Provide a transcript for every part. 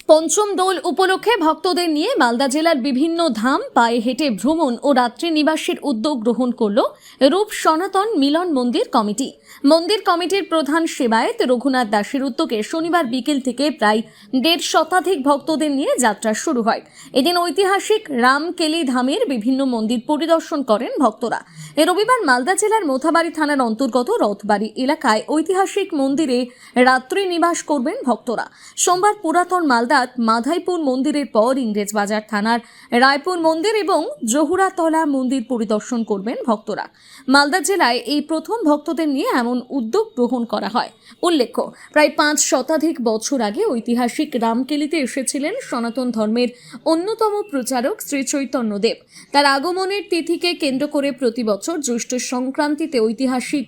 পঞ্চম দোল উপলক্ষে ভক্তদের নিয়ে মালদা জেলার বিভিন্ন ধাম পায়ে হেঁটে ভ্রমণ ও রাত্রি নিবাসের উদ্যোগ গ্রহণ করল রূপ সনাতন মিলন মন্দির কমিটি। মন্দির কমিটির প্রধান সেবায়েত রঘুনাথ দাসের উদ্যোগে শনিবার বিকেল থেকে প্রায় 1.5 শতাধিক ভক্তদের নিয়ে যাত্রা শুরু হয়। এদিন ঐতিহাসিক রামকেলি ধামের বিভিন্ন মন্দির পরিদর্শন করেন ভক্তরা। রবিবার মালদা জেলার মোথাবাড়ি থানার অন্তর্গত রথবাড়ি এলাকায় ঐতিহাসিক মন্দিরে রাত্রি নিবাস করবেন ভক্তরা। সোমবার পুরাতন মালদা মাধাইপুর মন্দিরের পর ইংরেজবাজার থানার রায়পুর মন্দির এবং জহুরাতলা মন্দির পরিদর্শন করবেন ভক্তরা। মালদা জেলায় এই প্রথম ভক্তদের নিয়ে এমন উদ্যোগ গ্রহণ করা হয়। উল্লেখ্য, প্রায় 5 শতাধিক বছর আগে ঐতিহাসিক রামকেলিতে এসেছিলেন সনাতন ধর্মের অন্যতম প্রচারক শ্রী চৈতন্যদেব। তার আগমনের তিথিকে কেন্দ্র করে প্রতি বছর জ্যৈষ্ঠ সংক্রান্তিতে ঐতিহাসিক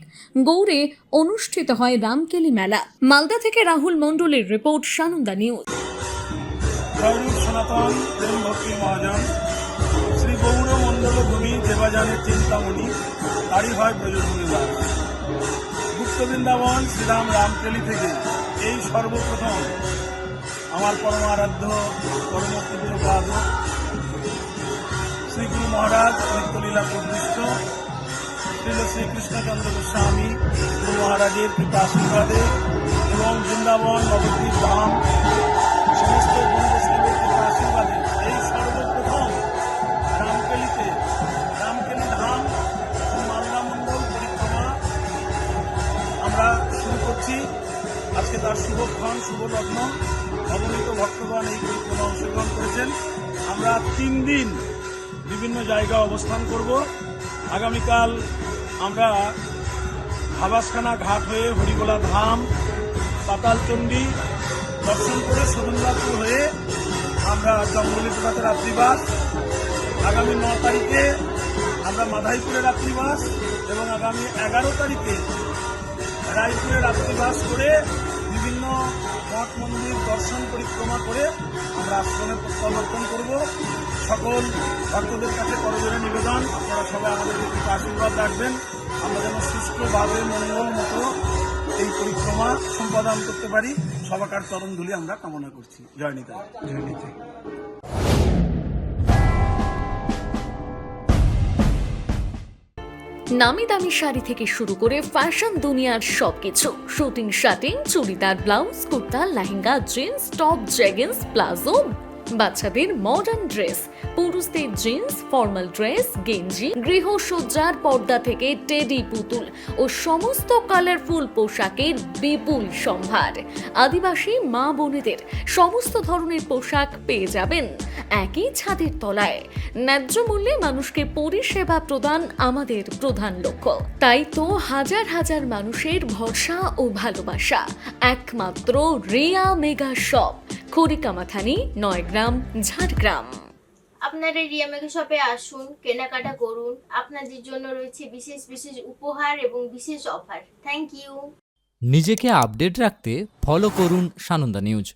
গৌড়ে অনুষ্ঠিত হয় রামকেলি মেলা। মালদা থেকে রাহুল মণ্ডলের রিপোর্ট, সানন্দা নিউজ। সনাতন প্রেম ভক্তি মহাজন শ্রী গৌর মণ্ডল ভূমি দেবাজানের চিন্তামণি তারই হয় ব্রজভূমি বাস। গুপ্ত বৃন্দাবন শ্রীরাম রামকেলি থেকে এই সর্বপ্রথম আমার পরম আরাধ্য পরমপূজ্য পাদ শ্রীগুরু মহারাজ নিত্যলীলা প্রবিষ্ট শ্রীকৃষ্ণচন্দ্র গোস্বামী গুরু মহারাজের কৃপা আশীর্বাদে এবং বৃন্দাবন নবদ্বীপ ধাম সমস্ত গুরু বৈষ্ণবের কৃপা আশীর্বাদে এই সর্বপ্রথম রামকেলিতে রামকেলি ধাম মালদা মণ্ডল পরিক্রমা আমরা শুরু করছি। আজকে তার শুভক্ষণ শুভ লগ্ন, অগণিত ভক্তগণ এই পরিক্রমা অংশগ্রহণ করেছেন। আমরা 3 দিন বিভিন্ন জায়গায় অবস্থান করব। আগামীকাল আমরা হাবাসখানা ঘাট হয়ে হরিগোলা ধাম পাতালচণ্ডী দর্শন করে সুদুল্লাপুর হয়ে আমরা জঙ্গলিপুরাতে রাত্রিবাস। আগামী 9 তারিখে আমরা মাধাইপুরে রাত্রিবাস এবং আগামী 11 তারিখে রায়পুরে রাত্রিবাস করে বিভিন্ন মঠ মন্দির দর্শন পরিক্রমা করে আমরা আশ্রমে প্রত্যাবর্তন করব। সকল ভক্তদের কাছে করজোড়ে নিবেদন, আপনারা সবাই আমাদেরকে কিছু আশীর্বাদ রাখবেন। আমরা যেন সুষ্ঠুভাবে মঙ্গল মতো এই পরিক্রমা সম্পাদন করতে পারি। সবাকার চরণ ধুলি আমরা কামনা করছি। জয় নিতাই, জয় নিতাই। নামি দামি শাড়ি থেকে শুরু করে ফ্যাশন দুনিয়ার সবকিছু, suiting shirting, churidar, blouse, kurta, lehenga, jeans, top, jeggings, palazzo, বাচ্চাদের মডার্ন ড্রেস, পুরুষদের জিন্স, ফর্মাল ড্রেস, গেঞ্জি, গৃহসজ্জার পর্দা থেকে টেডি পুতুল ও সমস্ত কালারফুল পোশাকের বিপুল সম্ভার। আদিবাসী মা বোনেদের সমস্ত ধরনের পোশাক পেয়ে যাবেন একই ছাদের তলায়। ন্যায্য মূল্যে মানুষকে পরিষেবা প্রদান আমাদের প্রধান লক্ষ্য। তাই তো হাজার হাজার মানুষের ভরসা ও ভালোবাসা একমাত্র রিয়া মেগা শপ, খড়িকামাথানি, 9 গ্রাম, ঝাড়গ্রাম। আপনারা রিয়া মেগা শপে আসুন, কেনাকাটা করুন। আপনাদের জন্য রয়েছে বিশেষ বিশেষ উপহার এবং বিশেষ অফার। Thank you. নিজেকে আপডেট রাখতে ফলো করুন সানন্দা নিউজ।